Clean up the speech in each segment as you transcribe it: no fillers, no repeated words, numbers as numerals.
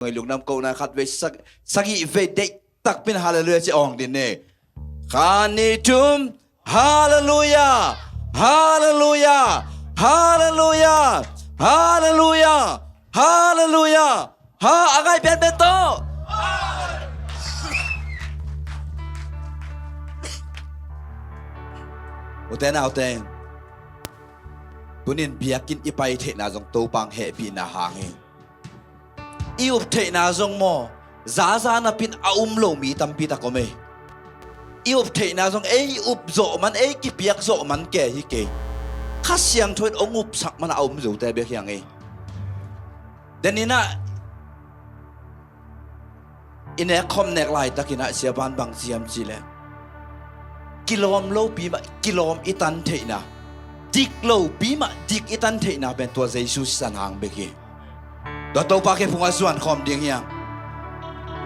người lúc năm câu na khát về sắc ý về đệ tắc bên hallelujah chỉ ong đến nè khanitum hallelujah hallelujah hallelujah hallelujah hallelujah ha agai ben ben to uten nào tên tuần nên biakin ipai thế na dòng tàu bang hệ bị na hàng iup thế na dòng mo giá na pin lo mi tam pi ta ko me iup thế na dòng ấy up zo man ấy ki piak zo man ke hi ke khát siang thôi ông up sak man zo te be hyang ấy denina ine khom nek lai takina sia ban bang siam chi le kilom lo pi ma kilom itan thế na dik lo pi ma dik itan thế na ben tua Jesus san hang be ki do to pa ke phunga suan khom ding hiang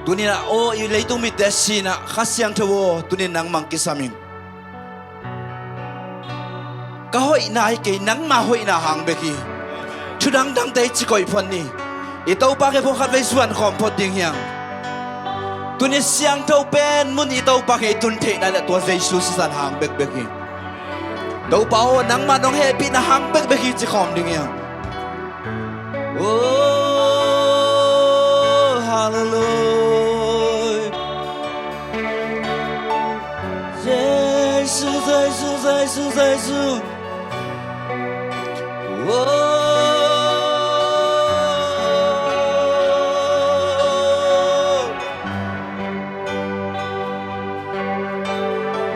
tunina o i leitung mi desina khasyang thawo tunin nang mangki saming ka hoi nai ke nang ma hoi na hang be ki chudang dang te chi koi phon ni i to pa ke phung khat ve suan khom phot ding hiang tunin siang tho pen mun i to pa ke tun the na tua Jesus san hang bek bek ki to pa o nang ma dong happy na hang bek bek ki chi khom ding hiang oh hallelujah Jesus Jesus Jesus Jesus oh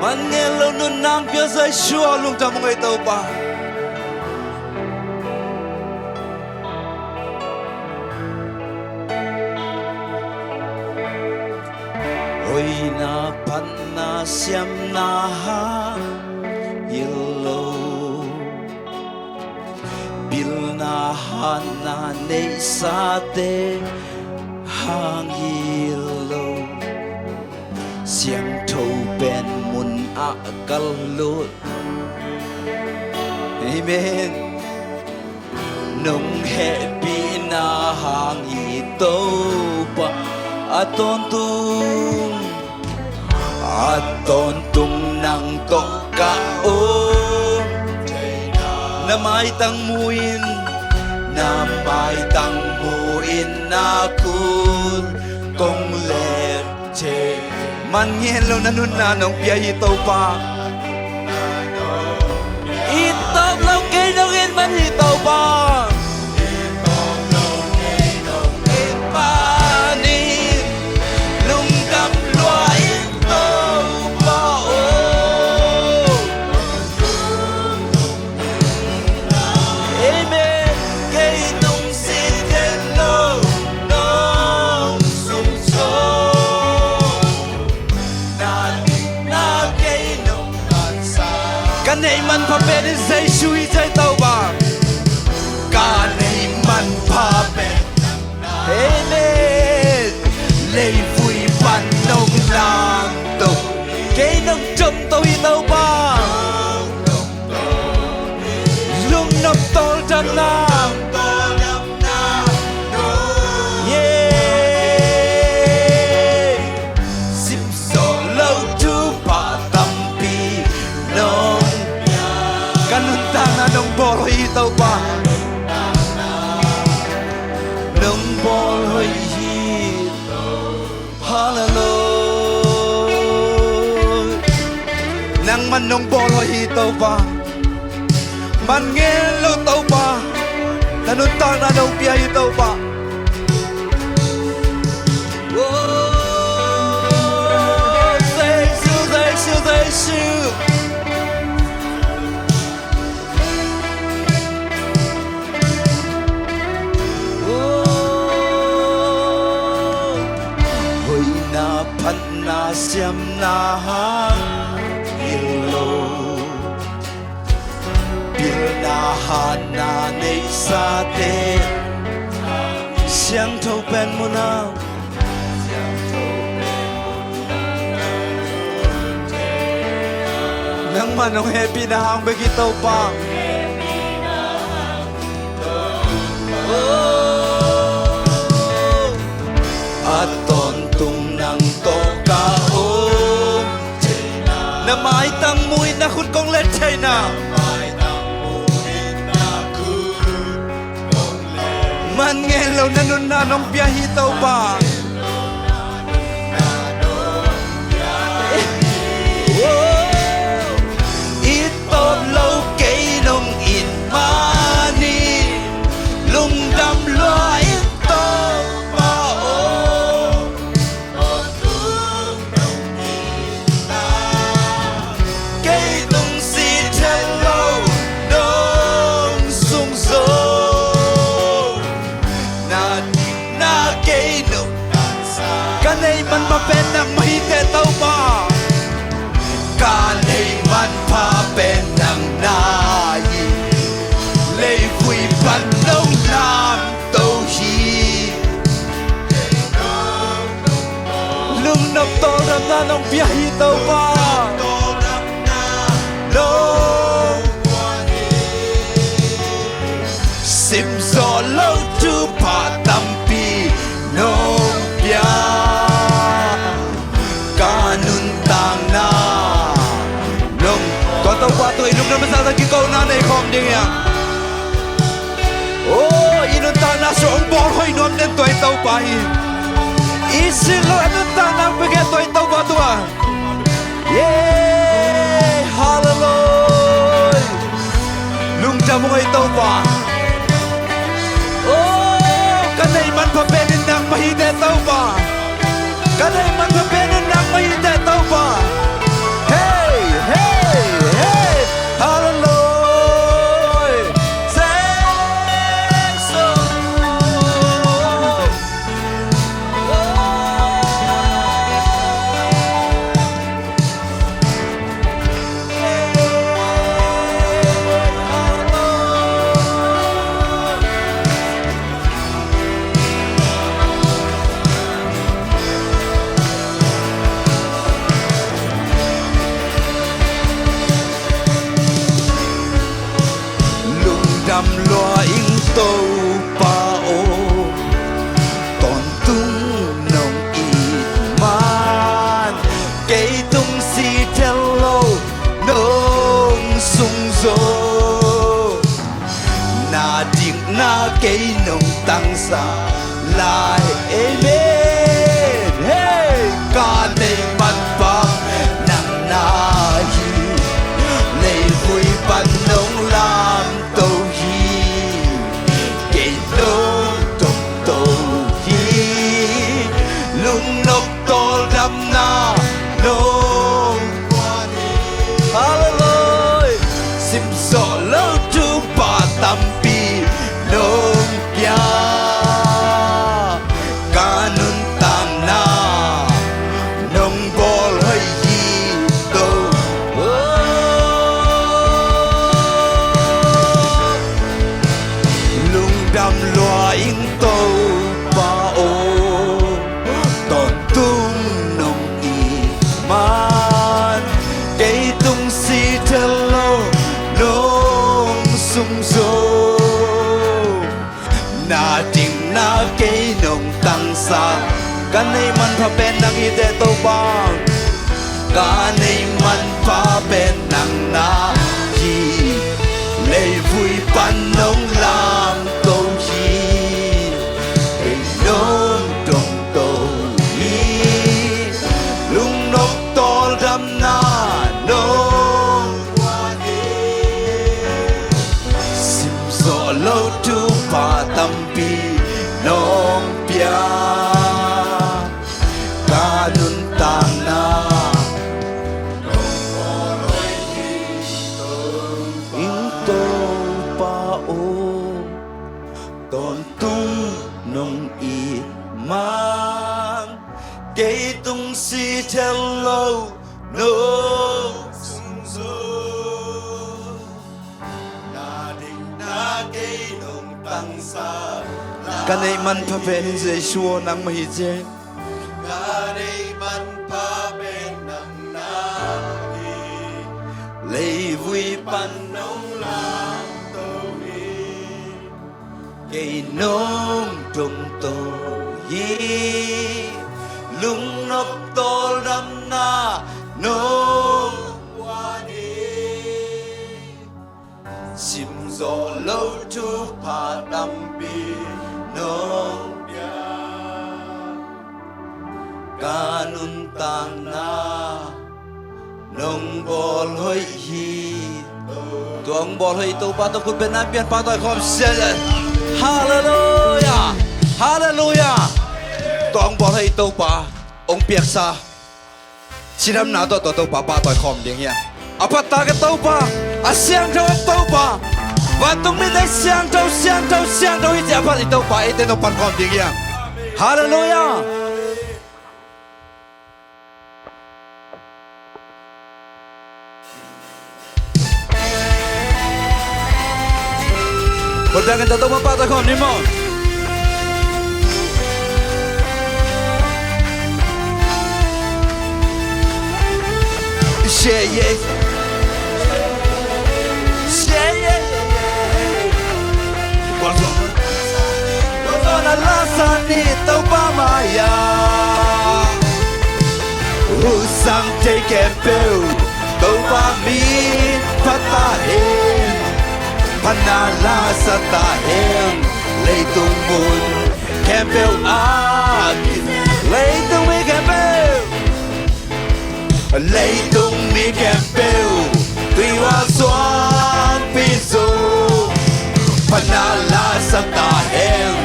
man nghe lâu nun nang pia sai shua lung ta mong ai tàu pa oi na pan na siam na ha yellow bil na ha na nei sa te hang yellow siang thâu ben mun a kal lut amen nong happy na hang i to pa aton tung nang to ka o na mai tang muin na kun kong le che man nghe lo na nun na nong pia hi to pa i to lo ke dong in man hi to paกันให้มันพาเป็นใจช่วยใจเต้าบ้างการให้มันพาเป็นเฮ้เล่เลยฟุยปันนงนางตุกเกยนงจมเต้าฮีเต้าบ้างลุงนับโตจันนางเย่สิบสองเล่าทุกป่าตั้มปีนงkanun tanga nong bol hoi tau pa nong bol hoi hi hallelujah nang man nong bol hoi hi tau pa man nghe lo tau pa kanun tanga nong pia hi tau pa oh Jesus na siam na ha yellow bil na ha na nei sa te siang thâu pen mo na nang manong happy na hang bagi tau pa oh Pat ton tung nang to ka ôm na mai tang mui na khut kong let chai na man nghe lâu na nun na nong bia hi tàu ba ít tốt lâu cây nông in mani lung đam loa ít tốt ba ô cây tung si theo lâu nông sung gió na cây nông cái này mình mà bên nang mahi te tàu ba cả này man pha bên nang nai lấy vui ban đông nam tàu hi lung nộp to đam na nong bia hi tàu ba lâu sim gió lâu chu pa tam pi nong bia kanun tang na tàu qua tôi lúc đó mới ra cái câu na này không đi nghe ô inun ta na so ông bol hoi nom nên tôi tàu pa hi isin lo inun ta na bege tôi tàu qua tua yeah hallelujah lung cha mo tàu pa ô cái này man pa bên nang mahi de tàu pa cái này man pa bên nang mahi de tàu pa hey hey hallelujah thanks so đam loa in tàu pa ô ton tung nong i man cây tung si theo lâu nong sung gió na tiếng na cây nong tăng xa lại amen hey ca này man pa nang na hi lấy vui ban nong làm tàu lung nốc to đam na nông hallelujah sim gió lâu chu pa tam pi nông bia kanun tang na nông bol hơi gì đâu lung đam loa in tàu pa ô man cây tung si theo lâu nông sung gió na tiếng na cây nông tăng xa cái này man pha bên nang i te tàu ba cái này man pha bên nang na hi lấy vui ban nông làm tàu hi nông trong tàu lung nốc to đam na nông sim gió lâu chu pa tam pi nông bia kanun tang na in tàu pa ô ton tung nong i man cây tung si theo lâu nông sung gió na đình na cây nông tăng xa cái này man pha bên dây xua nang mahi che cái này man pha bên nang na lấy vui ban nông làm tàu hi cây nông trồng tàu hi lung nop tol ram na nong sim zo lâu chu pa đam bi nong kanun tan na nong bol hoi hi tuang bol hoi tu pa tu kun ben na pian pa toi khom sia hallelujah hallelujah tuang bol hoi tu pa ông piak sa sinam na to pa pa toi khom ding hian apa ta ka tu pa a siang thau tu pa và tung min dai siang thau hi ja pa i tu pa i te no pan khom ding hian hallelujah. Một đàn người ta tung pa toi khom ni mo yeah yeah Gozona lasani tau pa maya Usang take peu tau pa min patahin Panala sa tahin Leitung mun kempeu akin Leitung mi kempeu Leitung mi kempeu Tuy hoa xoan piso Panala sa tahin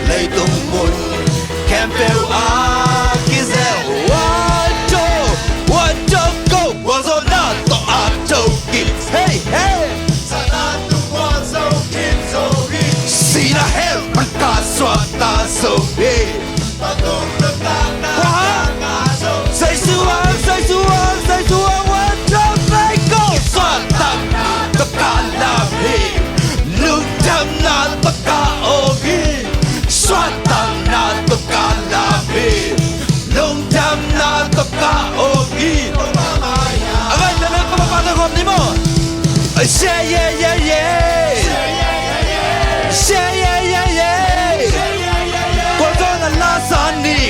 Leitung mun kempeu akizel Wacho go Gozona to ato kids Hey hey Sina hell man ka swata so hey Patong letang na so Say suang What don't they go Swatang na to kalam hey Lugdam na to kaogi Swatang na to kalam hey Lugdam na to kaogi Agay na lang kumapatagom ni mo yeah yeah yeah yeah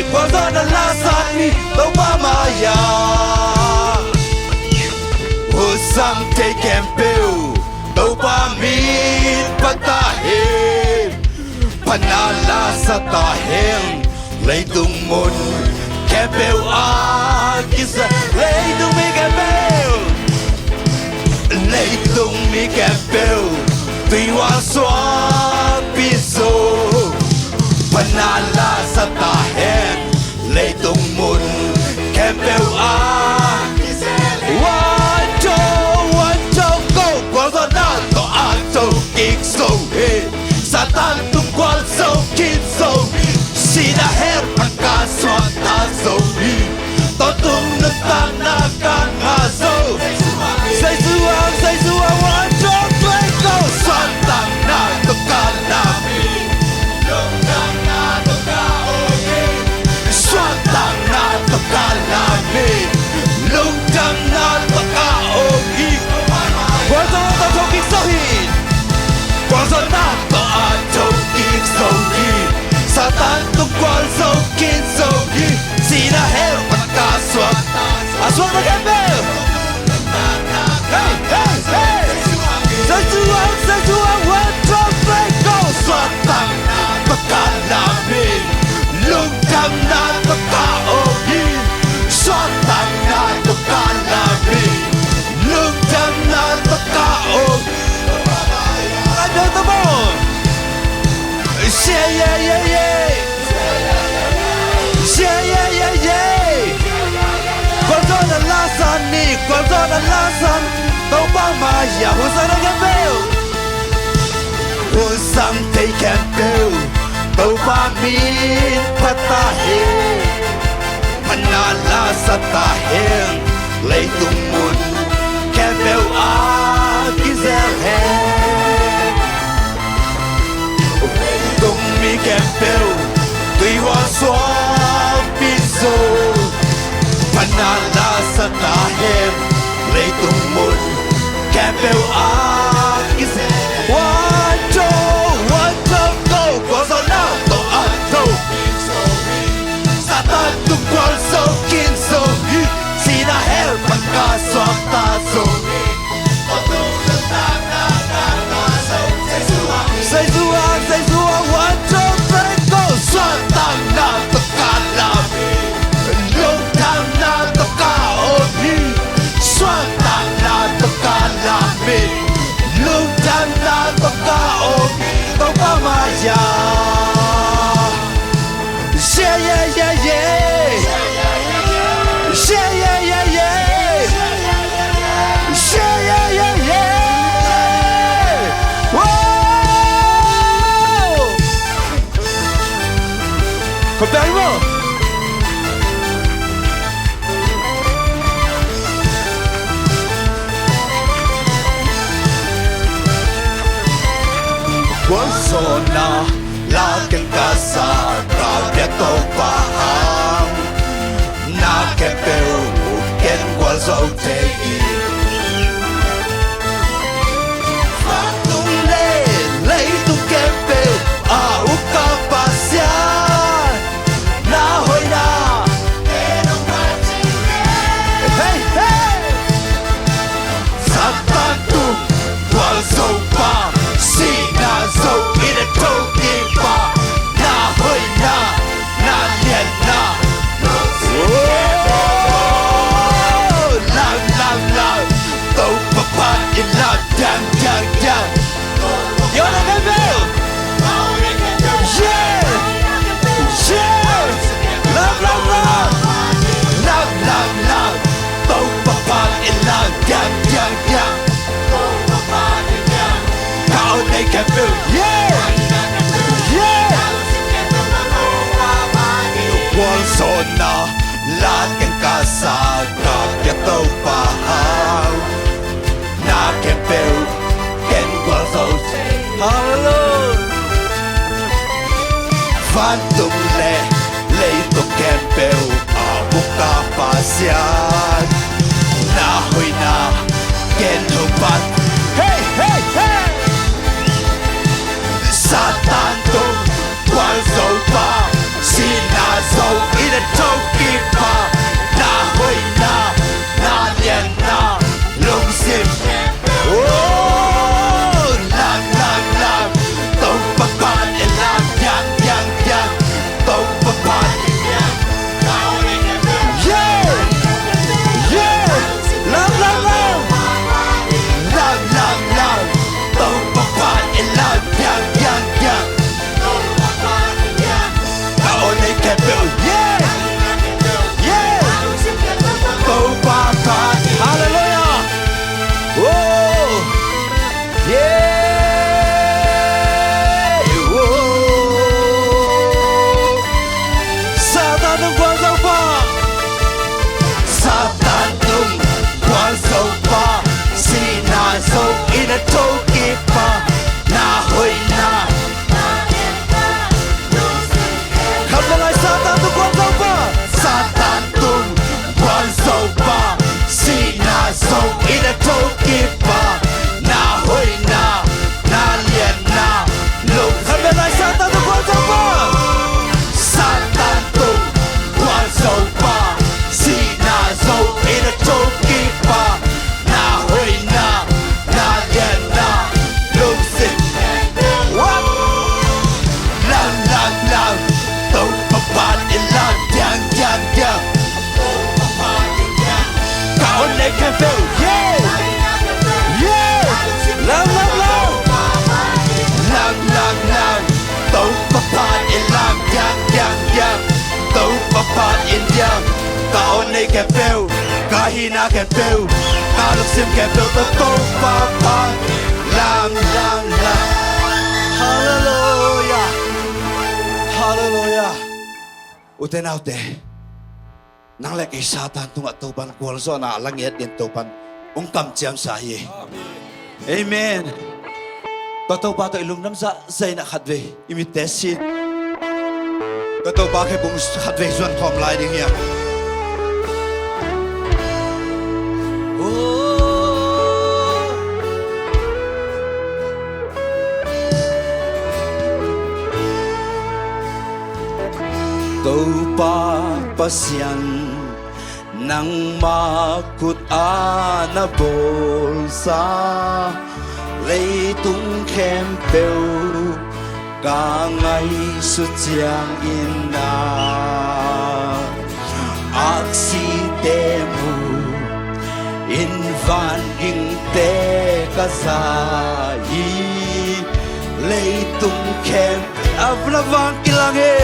Gozona lasani tau pa maya Usang take and pill tau pa min patahin Panala sa tahin Leitung mun kempeu agisa Leitung mi kempeu Leitung mi kempeu Tuy hoa xoa piso Panala sa tahin Leitung mun kempeu Wacho go Gozona to ato kik so he Satan tung kwal so kin so Sina her ka swata so hi Totung natang na kang aso Say suang Wacho go Satan na to kalami Lugdam na to kaogi Swatang na to kalami Lugdam na to kaogi Gozona to kik so hi Gozona to ato kik so hi Satan tung kwal so kin so hi Sina her ka swata Aswata kempeu Hey hey hey Say suang Wacho go Swatang na to kalami Lugdam na to kaogi Swatang na to kalami Lugdam na to kaogi Ano to mo? Yeah Gozona lasan tau pa maya Usang kempeu Usang take kempeu tau pa min patahin Panala sa tahin Leitung mun kempeu agizel hen Leitung mi kempeu Tuy hoa xoa piso Panala sa tahin Leitung mun kempeu agizel Wacho go Gozona to ato yeah, yeah. Yeah, yeah, yeah, yeah. Yeah, yeah, yeah, yeah. Whoa. Compare mo. Persona laking kasar Kabiato pahang Nakepeu Ken kwal sa utegi Fatung le Leitung kepeu Au kapasyan Nahoy na Hey, hey Sa tantung Kwal sa pa So in a token bar, na hoy na, na lian na. Oh, lang lang lang, to papat in lang dang dang dang. Yo na bebel, yeah, yeah, lang lang lang, lang lang lang, to papat in lang dang dang dang. They can feel, yeah, yeah. Persona laking kasag Kabiato pahang Nakepeu Ken kwal sa utegi Hallelujah. Phantom le Leitung kepeu Au kapasyan Nahoy na Ken hupat. Hey, hey, hey. Satan tung kwal so pa Sinaso in a toki pa Nahoy na Nalian na Lungsim. Oh, lang lang lang Tong papan e lang yang yang yang Tong papan yeah, yeah. Lang lang lang Lang lang lang Tong papan e lang yang yang yang Kaon ay kepel yeah, yeah. Tong papan hallelujah. Oh, yeah. Oh, Satan ng kwal sa pa Satan ng kwal sa pa Sinaso in a toki pa Nahoy na Kambalay Satan ng kwal sa pa Satan ng kwal sa pa Sinaso in a toki pa Nahoy na Nalian na Lung Kambalay Satan ng kwal sa pa Satan ng kwal sa pa Sinaso in a toki pa Nahoy na Nalian na Lungsin. What? Lang lang lang Tong papan ilang Diang diang diang Kaon ay kepel yeah, yeah. Lang lang lang Lang lang lang Tong papan ilang Diang diang diang Tong papan ilang Kaon ay kepel Kahina kepel Kaluksim kepel Tong papan Lang lang lang. Hallelujah. Hallelujah. Uten ute. Nang lek Satan tung atuban kwal so na langit din tupan ungkam jam sahi. Amen. Totoo ba to ilum nam sa zay na khadve imitesin. Totoo ba ke bung khadve zon thom lai ding ya. Tau pa pasyan nang makut ana bolsa leitung kempeu kangai suciang ina aksi temu invan ingte kasai leitung kem ablavang kilange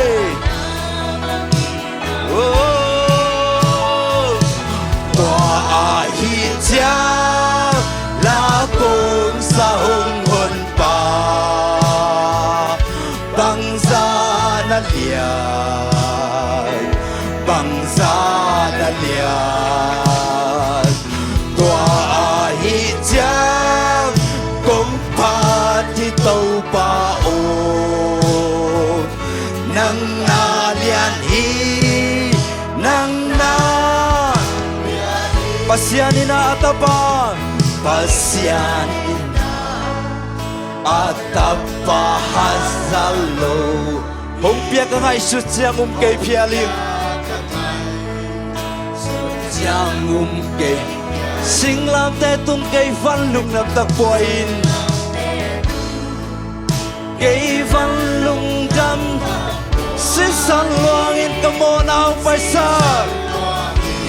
bằng giá đã liền tua hi chang cũng pa thì tàu pa ô nang na lian hi nang na pasianina atapa pasianina atapa hazalo hong pia ka ngai su chiang ke phia ling chiang ke sing lam te tung ke văn lung nap tak poin ke văn lung dam si san luang in kamo na phải sa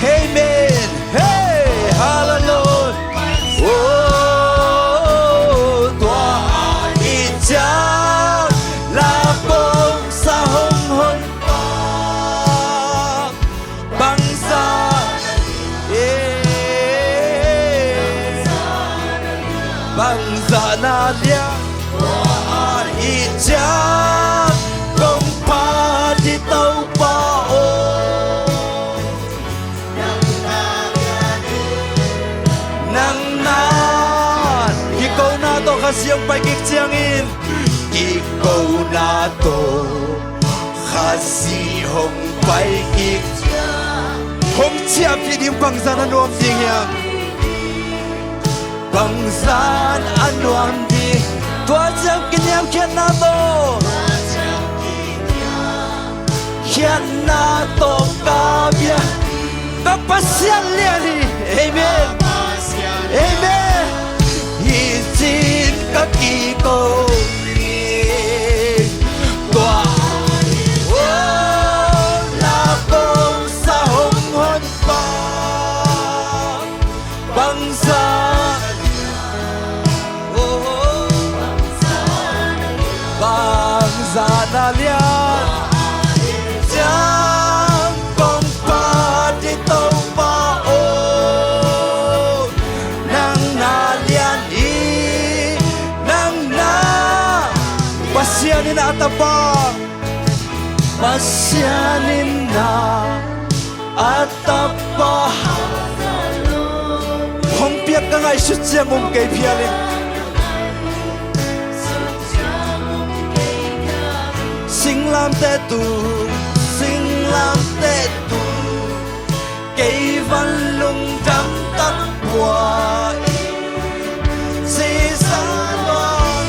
amen hey hallelujah oh tua i cha la bông sa hong hon pa bang sa bang sa na lia tua i cha công pa di tàu pa ô nang na ki câu na to khasiang pai kik chiang in ki câu na to khasi hong pai kik hong chia pi dim bang san anuam ding yang bang san anuam di tua chang kinyam khian na to khian na to ka bia ka pasian liani amen amen hi chin ka ki ko tua la bông sa hong hon pa bang sa bang sa na lian chang công pa di tàu pa ô nang na lian i nang na pasianin atapa pasianin na atapa hong piak ka ngai su chiang ke phialin sing lam te tu cây văn lung trắng tắt qua si sa loan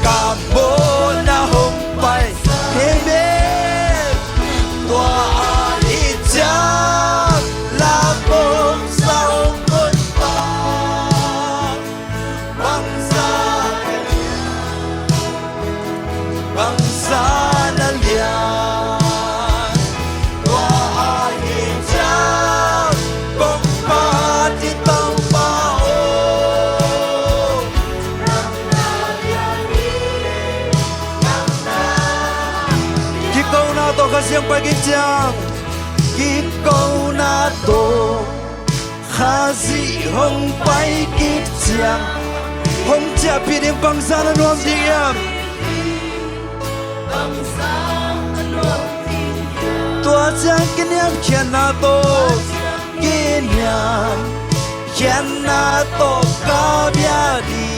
cả bố na hồng bay thế bên tua đi cha là bông sao con ta băng xa na lian siang pagi chang ki câu na to khazi hong pai ki chang hong cha pi dim bang sa na nuam ding yam tua chang kin yam khian na to kin yam khian na to ka bia di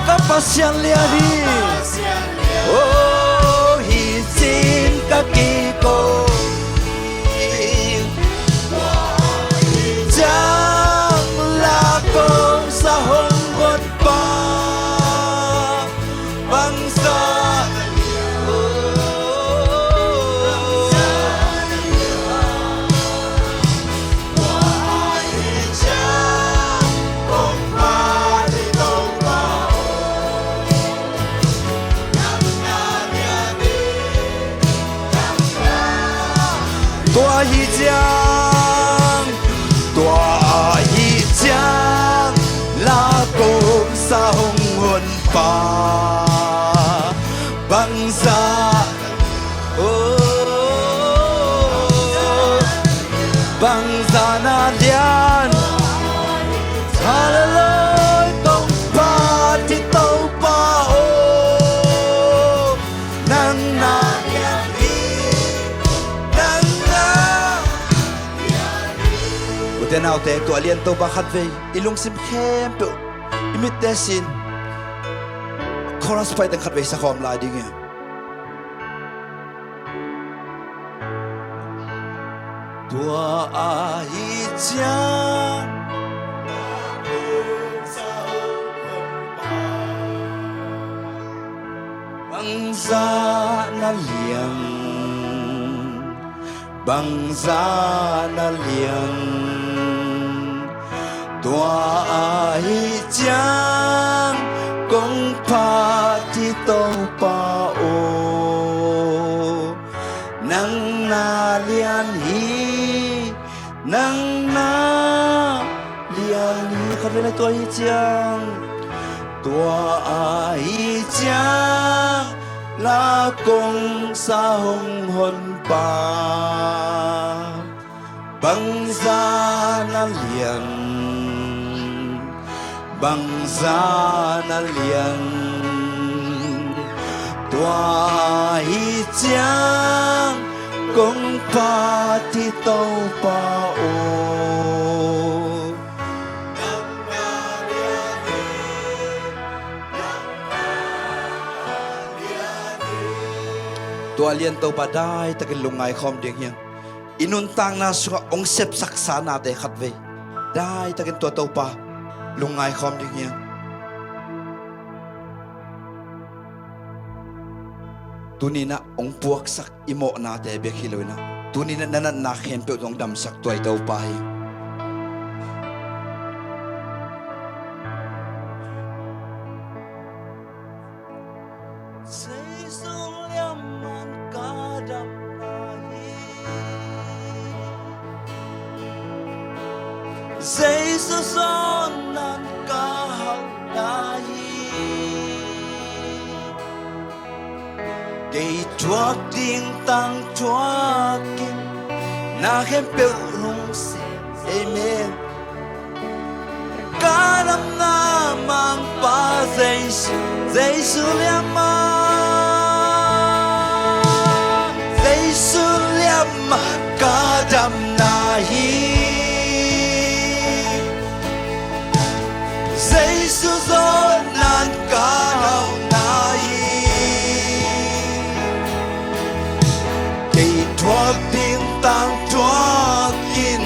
ka pasian lia di oh hi chin ka ki ko chang la công sa hong hon pa bang sa tua hi chang la công sa hong hon pa bang sa bang sa na lian hallelujah công pa ti tàu pa ô nang na lian hi nang na te nào te tua lian to ba khat ve ilung sim khem pe imit te sin chorus pai te khat ve sa khom la ding ya tua a hi cha bang za na liang bang za na liang tua ai chang công pha ti tâu pa o nang na lian hi nang na lian hi khát về lại tua ai chang tua ai chang là công sa hồng hồn pa bang za na liang bang za na liang tua hi chang công pa ti tâu pa o tua lian tâu pa dai ta cái lungai khom ding hiang inun tang na suka ong sep saksa na te khat ve dai ta cái tua tâu pa lungai khom ding hiang tunina ong puak sak imo na te be khiloina tunina nanan na khem pe dong dam sak tuai tâu pa hi Jesus son nan ka hau nai Kei chuak ding tang chuak kin na hem pe rung se amen Karam na mang pa Jesus liam ma Jesus liam ma kadam na hi Jesus on nan ka hau nai Kei thuak ding tang thuak in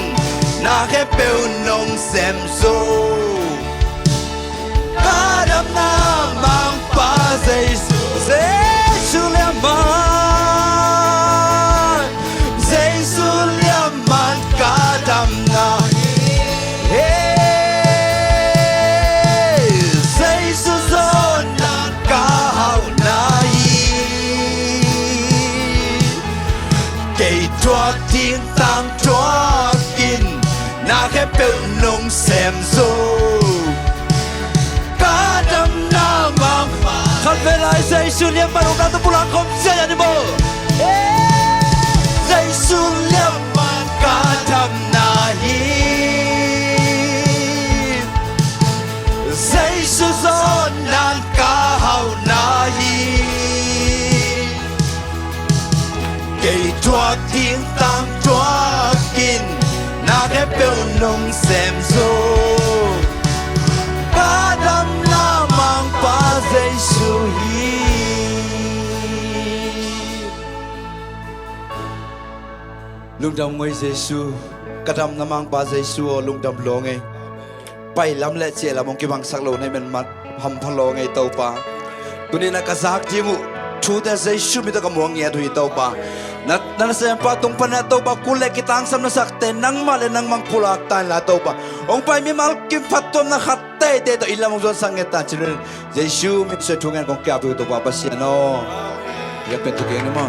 na khe peu nong sem zo Ka đam na mang pa Jesus liam man ka đam na chuak tiếng tang chuak in na khép pel nong xem zo cả đam na mang khát về lại Jesus liam man ông ta pulang không sẽ nhận bộ Jesus liam man cả đam na hi Jesus on nan cả hau na hi Kei chuak tiếng tang chuak in na khép pel nong xem zo cả đam na mang pa Jesus hi lung dam ngoi Jesus cả đam na mang pa Jesus lung dam lo ngai pai lam le che la mong ki bang sak lo nei men mat ham phalo ngai tau pa tunina ka zak ji mu thu te Jesus mi ta ka mong nge thui tau pa na sa pa tung pa na tau pa kulek kitang sam na sakte nang male nang mang pulak tan la tau pa ong pai mi mal kim phatom na khatte te to ilam ong sang eta chin Jesus mi se thungan kong kya tu tau pa pasiano ya pen tu ke ni ma